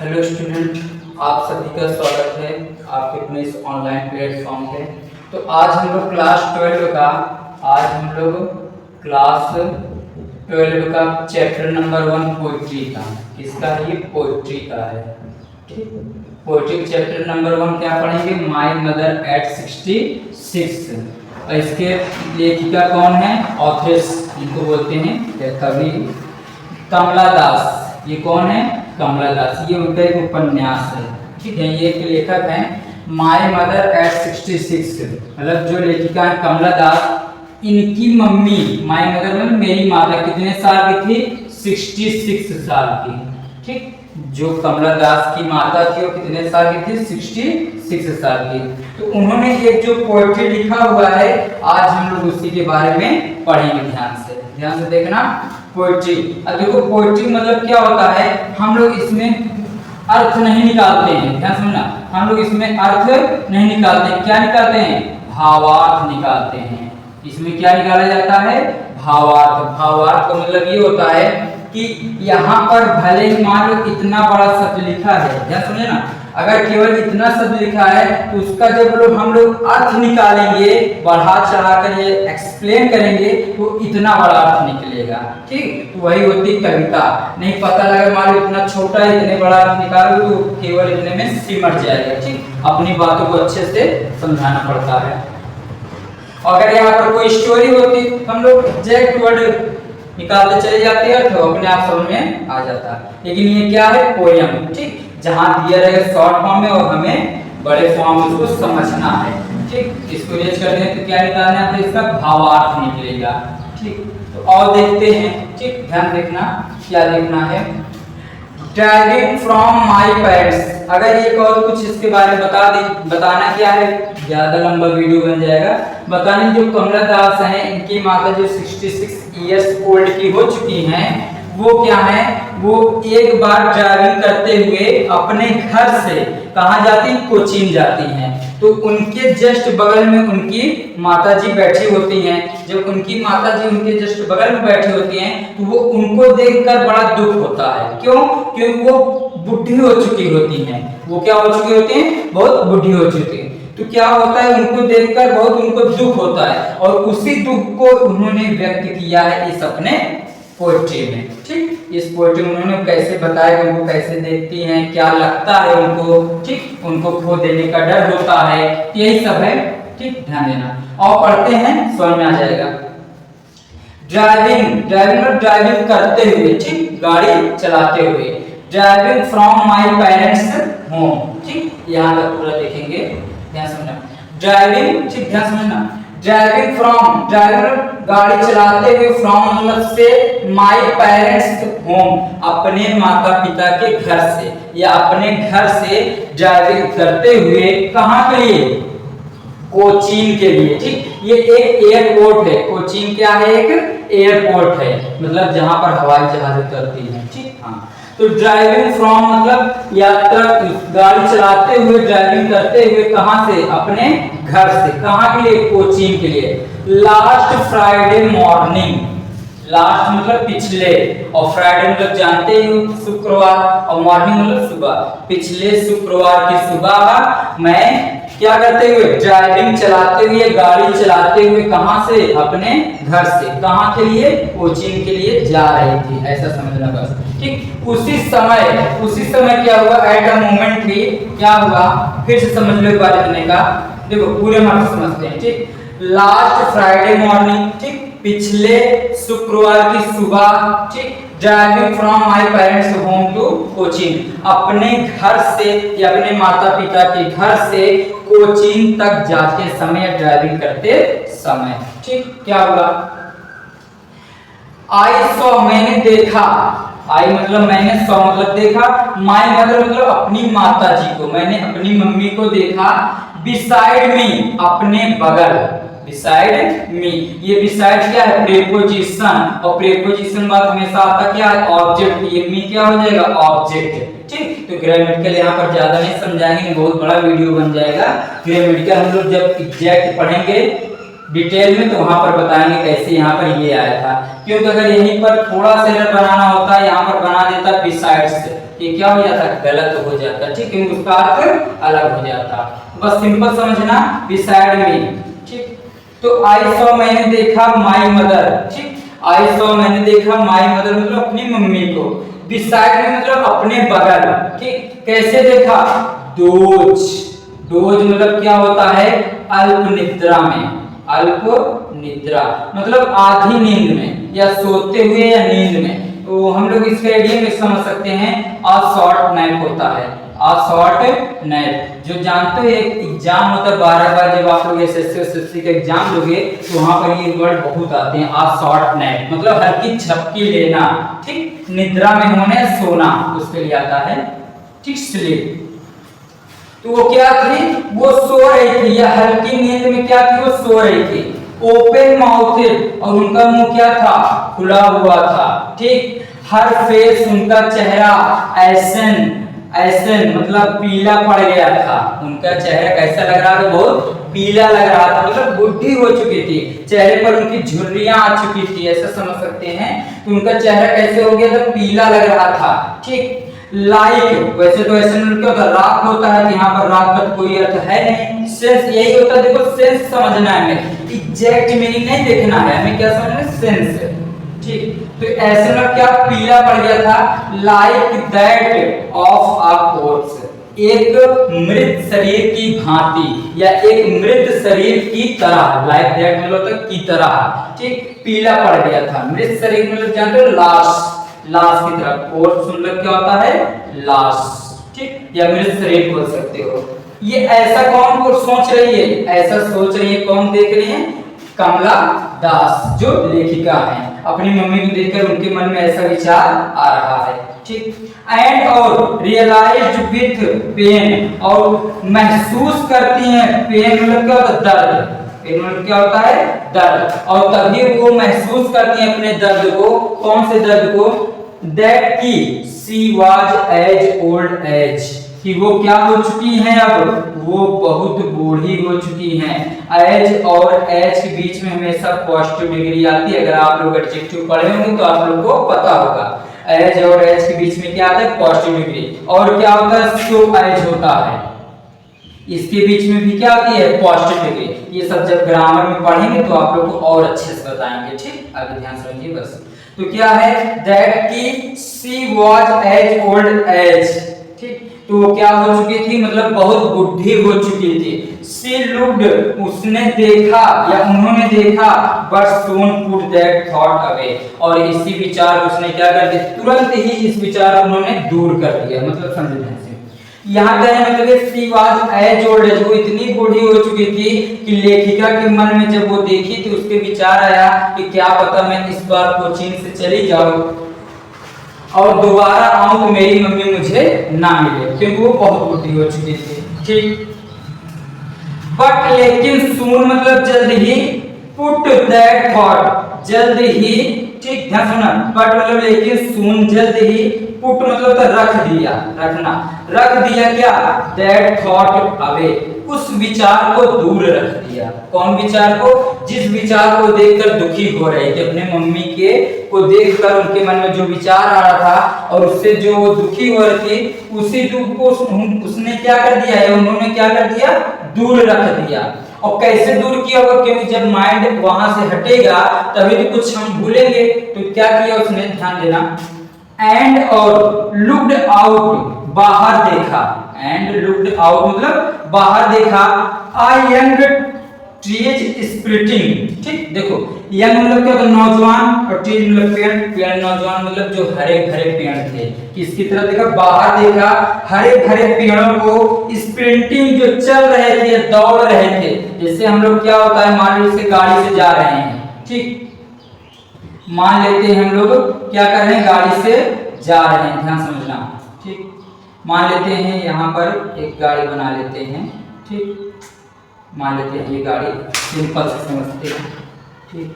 Hello student, आप सभी का स्वागत है आपके अपने इस ऑनलाइन प्लेटफॉर्म पे। तो आज हम लोग क्लास 12 का चैप्टर नंबर 1 पोइट्री का, किसका है ये? पोइट्री का है। ठीक, पोइट्री चैप्टर नंबर 1 क्या पढ़ेंगे? My mother eight 66। और इसके लेखिका कौन है? ऑथर्स इनको बोलते हैं, कवि कमला दास। ये कौन है? कमला दास। ये उनका एक उपन्यास है। ठीक है, ये एक लेखक हैं माय मदर एट 66, मतलब जो लेखिका है कमला दास, इनकी मम्मी माय मदर मतलब मेरी माता कितने साल की थी? 66 साल की। ठीक, जो कमला दास की माता थी वो कितने साल की थी? 66 साल की। तो उन्होंने एक जो पोएट्री लिखा हुआ है, आज हम लोग उसी के बारे में पढ़ेंगे। ध्यान से देखना। पोएट्री, अब देखो पोएट्री मतलब क्या होता है, हम लोग इसमें अर्थ नहीं निकालते हैं। ध्यान समझना, हम लोग इसमें अर्थ नहीं निकालते। क्या निकालते हैं? भावार्थ निकालते हैं। इसमें क्या निकाला जाता है? भावार्थ। भावार्थ का मतलब ये होता है कि यहाँ पर भले ही मान लो इतना बड़ा शब्द लिखा है, ध्यान समझे ना, अगर केवल इतना शब्द लिखा है तो उसका जब हम लोग अर्थ निकालेंगे, बढ़ा चढ़ाकर ये एक्सप्लेन करेंगे तो इतना बड़ा अर्थ निकलेगा। ठीक, तो वही होती कविता। नहीं पता लगा मान लो इतना छोटा है, इतने बड़ा अर्थ निकालो तो केवल इतने में सिमट जाएगा। ठीक, अपनी बातों को अच्छे से समझाना पड़ता है। अगर यहाँ पर कोई स्टोरी होती हम लोग एग्जैक्ट वर्ड निकालते चले जाते हैं तो अपने आप समझ में आ जाता है। लेकिन ये क्या है? पोयम। ठीक, जहाँ दिया रहेगा शॉर्ट फॉर्म में और हमें बड़े फॉर्म में उसको समझना है। ठीक, इसको यूज करते हैं तो क्या निकालना है? इसका भावार्थ निकलेगा। ठीक, तो और देखते हैं। ठीक, ध्यान देखना क्या देखना है। Driving from my parents. अगर एक और कुछ इसके बारे में बताना क्या है, ज्यादा लंबा वीडियो बन जाएगा। बताने जो कमला दास हैं, इनकी माता जो 66 इयर्स ओल्ड की हो चुकी हैं, वो क्या है, वो एक बार ड्राइविंग करते हुए अपने घर से कहाँ जाती? कोचीन जाती हैं। तो उनके जस्ट बगल में उनकी माताजी बैठी होती हैं। जब उनकी माताजी उनके जस्ट बगल में बैठी होती हैं तो वो उनको देखकर बड़ा दुख होता है। क्यों? क्योंकि वो बुढ़ी हो चुकी होती हैं। वो क्या हो चुकी होती हैं? बहुत बुढ़ी हो चुकी हैं। तो क्या होता है, उनको देखकर बहुत उनको दुख होता है और उसी दुख को उन्होंने व्यक्त किया है इस अपने पोएट्री में। ठीक, इस पोएट्री में उन्होंने कैसे बताया, उनको कैसे देखती हैं, क्या लगता है उनको। ठीक, उनको खो देने का डर होता है, यही सब है। ठीक, ध्यान देना और पढ़ते हैं, समझ में आ जाएगा। ड्राइविंग करते हुए, ठीक, गाड़ी चलाते हुए। Driving from my parents home. ठीक, यहाँ तक पूरा देखेंगे, ध्यान समझना। ड्राइविंग, ठीक, ध्यान समझना। ड्राइविंग फ्रॉम, ड्राइवर गाड़ी चलाते हुए, फ्रॉम मतलब से, माय पेरेंट्स होम अपने माता पिता के घर से, या अपने घर से ड्राइविंग करते हुए कहाँ के लिए? कोचीन के लिए। ठीक, ये एक एयरपोर्ट है। कोचीन क्या है? एक एयरपोर्ट है, मतलब जहां पर हवाई जहाज उतरती है। ठीक, हाँ। तो ड्राइविंग फ्रॉम मतलब यात्रा, गाड़ी चलाते हुए, ड्राइविंग करते हुए कहां से? अपने घर से। कहां के लिए? कोचीन के लिए। लास्ट फ्राइडे मॉर्निंग, लास्ट मतलब पिछले, और फ्राइडे मतलब जानते ही शुक्रवार, और मॉर्निंग मतलब सुबह। पिछले शुक्रवार की सुबह मैं क्या करते हुए? ड्राइविंग चलाते हुए, गाड़ी चलाते हुए कहां से? अपने घर से। कहां के लिए? कोचीन के लिए जा रही थी, ऐसा समझना बस। ठीक, उसी समय क्या हुआ? एट अ मोमेंट भी क्या हुआ? फिर से समझ लो एक बार इतने का, देखो पूरे मार्क्स समझते हैं। ठीक, लास्ट फ्राइडे मॉर्निंग, ठीक, पिछले शुक्रवार की सुबह। ठीक, driving from my parents home to Cochin, अपने घर से या अपने माता पिता के घर से कोचीन तक जाते समय, ड्राइविंग करते समय। ठीक, क्या हुआ? आई सॉ, मैंने देखा। आई मतलब मैंने, सॉ मतलब देखा, माय मदर मतलब अपनी माताजी को, मैंने अपनी मम्मी को देखा। बिसाइड मी, अपने बगल। बिसाइड मी, ये बिसाइड क्या है? प्रीपोजिशन, और प्रीपोजिशन बात हमेशा आता क्या है? ऑब्जेक्ट। ये मी क्या हो जाएगा? ऑब्जेक्ट। ठीक, तो ग्रामेटिकल यहाँ पर ज्यादा नहीं समझाएंगे, बहुत बड़ा वीडियो बन जाएगा। ग्रामेटिकल हम लोग जब एग्जैक्ट पढ़ेंगे डिटेल में तो वहां पर बताएंगे कैसे यहाँ पर ये आया था। क्योंकि अगर यहीं पर थोड़ा सा एरर बनाना होता है, यहाँ पर बना देता बिसाइड्स, ये क्या हो जाता, गलत हो जाता, ठीक है, उसका अर्थ अलग हो जाता। बस सिंपल समझना, बिसाइड मी, ठीक। तो आई सॉ मैंने देखा माई मदर, ठीक, आई सॉ मैंने देखा माई मदर मतलब अपनी मम्मी को, बिसाइड मी मतलब अपने बगल, ठीक। कैसे देखा, डोज, डोज मतलब क्या होता है, अल्प निद्रा में, अल्प निद्रा मतलब आधी नींद में या सोते हुए या नींद में। तो हम लोग इसके इडियम में समझ सकते हैं, अ शॉर्ट नैप होता है, अ शॉर्ट नैप। जो जानते हो एक एग्जाम होता है 12 बार, जब आप लोग एसएससी का एग्जाम दोगे तो वहां पर ये वर्ड बहुत आते हैं, अ शॉर्ट नैप मतलब हल्की झपकी लेना, ठीक, निद्रा में होने, सोना, उसके लिए आता है, ठीक, स्लीप। तो वो क्या थी, वो सो रही थी या हल्की नींद में क्या थी, वो सो रही थी। ओपन माउथेड और उनका मुंह क्या था, खुला हुआ था, ठीक। हर फेस उनका चेहरा ऐसन, ऐसन मतलब पीला पड़ गया था, उनका चेहरा कैसा लग रहा था, बहुत पीला लग रहा था, मतलब बुढ़ी हो चुकी थी, चेहरे पर उनकी झुर्रियां आ चुकी थी, ऐसा समझ सकते हैं। तो उनका चेहरा कैसे हो गया था, पीला लग रहा था, ठीक। लाइक वैसे तो ऐसे में क्या होता है, रात होता है, यहाँ पर रात का कोई अर्थ है नहीं। सेंस यही होता है, देखो सेंस समझना है हमें, एग्जैक्ट मीनिंग नहीं देखना है हमें, क्या समझना है, सेंस, ठीक। तो ऐसे में क्या पीला पड़ गया था, like that of a course, एक मृत शरीर की भांति या एक मृत शरीर की तरह, लाइक दैट मतलब की तरह, ठीक, पीला पड़ गया था। मृत शरीर मतलब जानते हो, लाश, लाश की तरह, कोर्स मतलब क्या होता है, लाश, ठीक, या मृत शरीर बोल सकते हो। ये ऐसा कौन को सोच रही है, ऐसा सोच रही है, कौन देख रही है, कमला दास जो लेखिका है, अपनी मम्मी को देखकर उनके मन में ऐसा विचार आ रहा है, ठीक। एंड और रियलाइज्ड विथ पेन और महसूस करती हैं, पेन मतलब क्या होता है, दर्द, पेन मतलब क्या होता है, दर्द, और तभी वो महसूस करती हैं अपने दर्द को, कौन से दर्द को, दैट की she was as old age, कि वो क्या हो चुकी हैं, अब वो बहुत बूढ़ी हो चुकी हैं। एज और एज के बीच में हमेशा पॉजिटिव डिग्री आती है, अगर आप लोग एडजेक्टिव पढ़े होंगे तो आप लोग को पता होगा, एज और एज के बीच में क्या आता है, पॉजिटिव डिग्री। और क्या होता है, सो एज होता है, इसके बीच में भी क्या आती है, पॉजिटिव डिग्री। ये सब जब ग्रामर में पढ़ेंगे तो आप लोग को और अच्छे से बताएंगे, ठीक, आगे ध्यान से समझिए बस। तो क्या है, दैट की she was as old age, ठीक, तो वो क्या हो चुकी थी, मतलब बहुत बुढ़ी हो चुकी थी। शी लुक्ड उसने देखा या उन्होंने देखा, but Son put that thought away, और इसी विचार को उसने क्या कर दिया, तुरंत ही इस विचार को उन्होंने दूर कर दिया, मतलब समझने से यहाँ पे मतलब she was as old age, वो इतनी बूढ़ी हो चुकी थी कि लेखिका के मन में जब वो देखी तो उसके विचार आया कि क्या पता मैं इस बार कोचिंग से चली जाऊं और दोबारा आऊं तो मेरी मम्मी मुझे ना मिले, क्योंकि वो बहुत बूढ़ी हो चुकी थी, ठीक। बट लेकिन सून मतलब जल्द ही, पुट दैट थॉट जल्द ही, ठीक, ध्यान सुनना, बट मतलब लेकिन सून जल्द ही, पुट मतलब तो रख दिया, रखना, रख दिया क्या, दैट थॉट अवे, उस विचार को दूर रख दिया। कौन विचार को, जिस विचार को देखकर दुखी हो रही थी, अपने मम्मी के को देखकर उनके मन में जो विचार आ रहा था और उससे जो वो दुखी हो रही थी, उसी दुख को उसने क्या कर दिया है, उन्होंने क्या कर दिया, दूर रख दिया। और कैसे दूर किया होगा, क्योंकि जब माइंड वहां से हटेगा तभी तो कुछ हम भूलेंगे। तो क्या किया उसने, ध्यान देना, एंड और लुक्ड आउट बाहर देखा, एंड लुक्ड आउट मतलब बाहर देखा, आ यंग ट्रीज स्प्रिटिंग, ठीक, देखो यंग मतलब क्या होता है, नौजवान, और ट्रीज मतलब पेड़, पेड़ नौजवान मतलब जो हरे भरे पेड़ थे, किसकी तरफ देखा, बाहर देखा, हरे भरे पेड़ों को स्प्रिंटिंग जो चल रहे थे, दौड़ रहे थे। जैसे हम लोग क्या होता है, मान लीजिए गाड़ी से जा रहे हैं, ठीक, मान लेते हैं हम लोग क्या कर रहे हैं, गाड़ी से जा रहे हैं, ध्यान समझना, ठीक, मान लेते हैं यहाँ पर एक गाड़ी बना लेते हैं, ठीक, मान लेते हैं ये गाड़ी, सिंपल से समझते हैं, ठीक,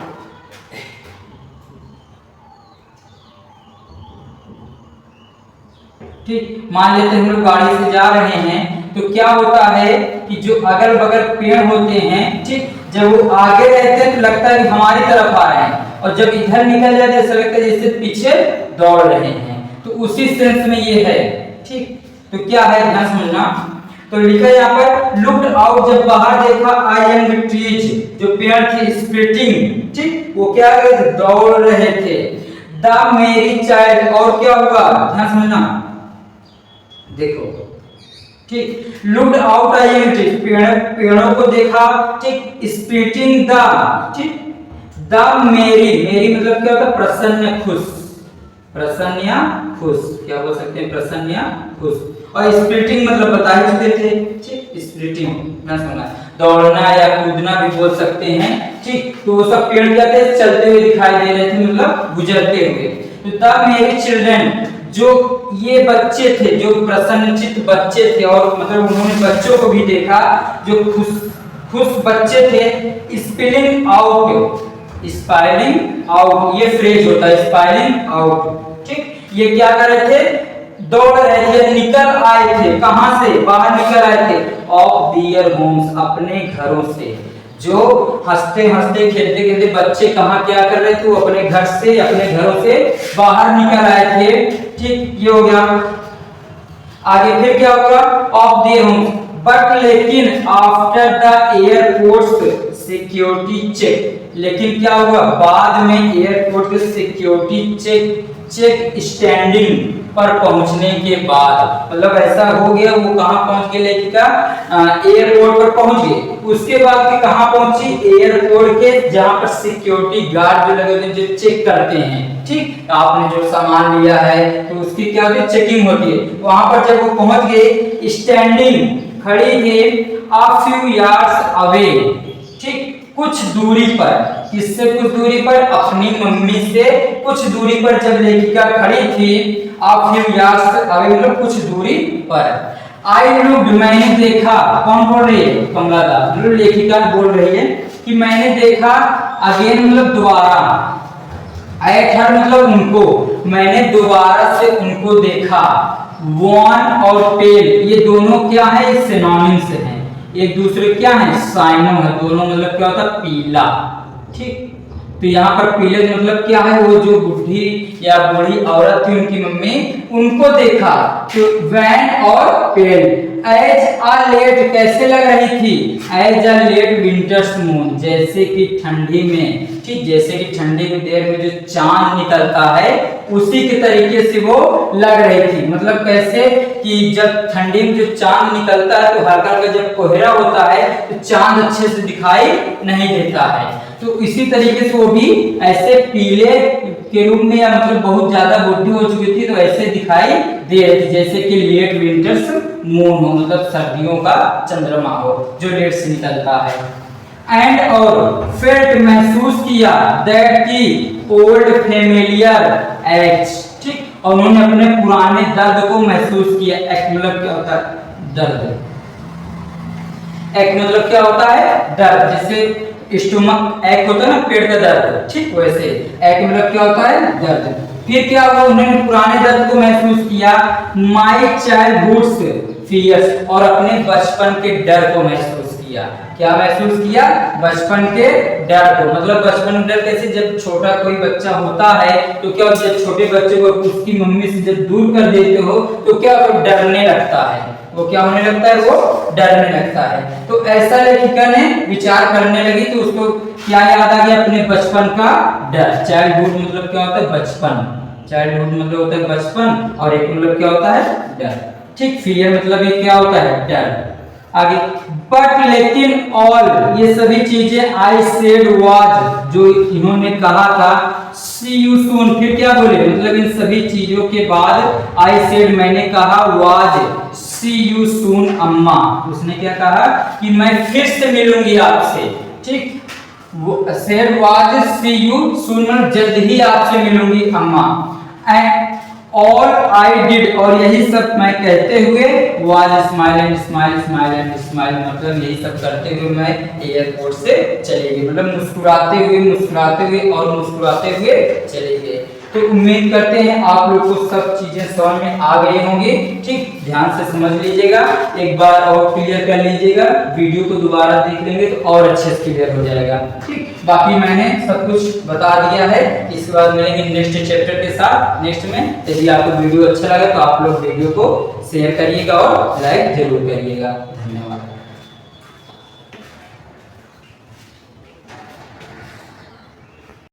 ठीक, मान लेते हैं हम लोग गाड़ी से जा रहे हैं, तो क्या होता है कि जो अगल बगल पेड़ होते हैं, ठीक, जब वो आगे रहते हैं तो लगता है कि हमारी तरफ आ रहे हैं, और जब इधर निकल जाते हैं ऐसा लगता है जैसे पीछे दौड़ रहे हैं। तो उसी सेंस में ये है, ठीक। तो क्या है ध्यान समझना। तो लिखा यहाँ पर लुक्ड आउट, जब बाहर देखा, आई यंग ट्रीज, जो पेड़ थे, स्प्लिटिंग, ठीक, वो क्या कर रहे थे, दौड़ रहे थे। द मेरी चाइल्ड, और क्या होगा ध्यान समझना, देखो, ठीक, looked out I young trees, पेड़ों को देखा, ठीक, स्प्लिटिंग द, ठीक, द मेरी, मेरी मतलब क्या होता है, प्रसन्न, खुश, प्रसन्न या खुश, क्या बोल सकते हैं, प्रसन्न या खुश। और स्प्लिटिंग मतलब बता ही चुके थे, ठीक, स्प्लिटिंग ना समझना, दौड़ना या कूदना भी बोल सकते हैं, ठीक। तो वो सब पेड़ क्या थे, चलते हुए दिखाई दे रहे थे, मतलब गुजरते हुए। तो द मेरी चिल्ड्रन, जो ये बच्चे थे, जो प्रसन्नचित्त बच्चे थे, और मतलब उन्होंने बच्चों को भी देखा जो खुश खुश बच्चे थे। स्पिलिंग आउट, स्पाइलिंग आउट, ये फ्रेज होता है, स्पाइलिंग आउट, ठीक। ये क्या कर रहे थे, दौड़ रहे थे, निकल आए थे, कहां से, बाहर निकल आए थे, ऑफ दियर होम्स, अपने घरों से। जो हंसते हंसते खेलते खेलते बच्चे कहां क्या कर रहे थे, वो अपने घर से, अपने घरों से बाहर निकल आए थे, ठीक। ये हो गया। आगे फिर क्या होगा, ऑफ दियर होम्स, बट लेकिन after the airport security check, लेकिन क्या होगा, बाद में एयरपोर्ट के सिक्योरिटी चेक स्टैंडिंग पर पहुंचने के बाद, मतलब ऐसा हो गया, वो कहां पहुंच गए, लेखिका एयरपोर्ट पर पहुंच गए। उसके बाद भी कहां पहुंची, एयरपोर्ट के, जहां पर सिक्योरिटी गार्ड जो लगे होते हैं, जो चेक करते हैं, ठीक, आपने जो सामान लिया है तो उसकी क्या होती है, चेकिंग होती है। वहां पर जब वो पहुंच गए, स्टैंडिंग, खड़ी थी, a few yards away, ठीक, कुछ दूरी पर, किससे कुछ दूरी पर, अपनी मम्मी से कुछ दूरी पर जब लेखिका खड़ी थी, a few yards away मतलब कुछ दूरी पर। I looked, मैंने देखा, कौन बोल रही है, कमला दा, लेखिका बोल रही है कि मैंने देखा, अगेन मतलब दोबारा, एट हर मतलब उनको, मैंने दोबारा से उनको देखा। वन और पेल, ये दोनों क्या है, ये सिनोनिम्स हैं, एक दूसरे क्या है, साइनो है, दोनों मतलब क्या होता है, पीला, ठीक। तो यहाँ पर पीले मतलब क्या है, वो जो बुढ़ी या बूढ़ी औरत थी, उनकी मम्मी, उनको देखा। तो वैन और पेल, एज अ लेट, कैसे लग रही थी, as a late winter's moon, जैसे कि ठंडी में, ठीक, जैसे कि ठंडी की देर में जो चांद निकलता है, उसी के तरीके से वो लग रही थी। मतलब कैसे कि जब ठंडी में जो चांद निकलता है तो हल्का हल्का जब कोहरा होता है तो चांद अच्छे से दिखाई नहीं देता है, तो इसी तरीके से वो भी ऐसे पीले के रूप में, या मतलब बहुत ज्यादा बुढ़ी हो चुकी थी, तो ऐसे दिखाई दे रही थी, जैसे कि लेट विंटर्स मून हो, मतलब सर्दियों का चंद्रमा हो जो लेट से निकलता है। एंड और फेल्ट, महसूस किया, दैट की ओल्ड फेमिलियर एच, ठीक, और उन्होंने अपने पुराने दर्द को महसूस किया। एक मतलब क्या होता है, दर्द, एक मतलब क्या होता है, दर्द, जैसे स्टोमक एक होता है ना, पेट का दर्द, ठीक, वैसे एक मतलब क्या होता है, दर्द। फिर क्या हुआ, उन्होंने पुराने दर्द को महसूस किया। माय चाइल्डहुड्स फियर्स, और अपने बचपन के डर को महसूस किया। क्या महसूस किया, बचपन के डर को, मतलब बचपन के डर कैसे, जब छोटा कोई बच्चा होता है तो क्या, जब छोटे बच्चे को उसकी मम्मी से जब दूर कर देते हो तो क्या, वो डरने लगता है, वो क्या होने लगता है, वो डरने लगता है। तो ऐसा लेखिका ने विचार करने लगी, तो उसको क्या याद आ गया, अपने बचपन का डर। चाइल्डहुड मतलब क्या होता है, बचपन, चाइल्डहुड मतलब होता है बचपन, और एक मतलब क्या होता है, डर, ठीक। फियर मतलब ये क्या होता है, डर। आगे, बट लेकिन ऑल, ये सभी चीजें, आई सेड वाज, जो इन्होंने कहा था, सी यू सून, फिर क्या बोले, मतलब इन सभी चीजों के बाद, आई सेड मैंने कहा, वाज सी यू सून अम्मा, उसने क्या कहा कि मैं फिर से मिलूंगी आपसे, ठीक। वो said was see you soon, जल्द ही आपसे मिलूंगी अम्मा। एंड ऑल आई डिड, और यही सब मैं कहते हुए, was smile and smile, smile and smile, मतलब यही सब करते हुए मैं एयरपोर्ट से चले गए, मतलब मुस्कुराते हुए और मुस्कुराते हुए चले गए। तो उम्मीद करते हैं आप लोग को सब चीजें समझ में आ गई होंगी। ठीक, ध्यान से समझ लीजिएगा, एक बार और क्लियर कर लीजिएगा, वीडियो को दोबारा देख लेंगे तो और अच्छे से क्लियर हो जाएगा। ठीक, बाकी मैंने सब कुछ बता दिया है। इसके बाद मिलेंगे नेक्स्ट चैप्टर के साथ नेक्स्ट में। यदि आपको वीडियो अच्छा लगा तो आप लोग वीडियो को शेयर करिएगा और लाइक जरूर करिएगा। धन्यवाद।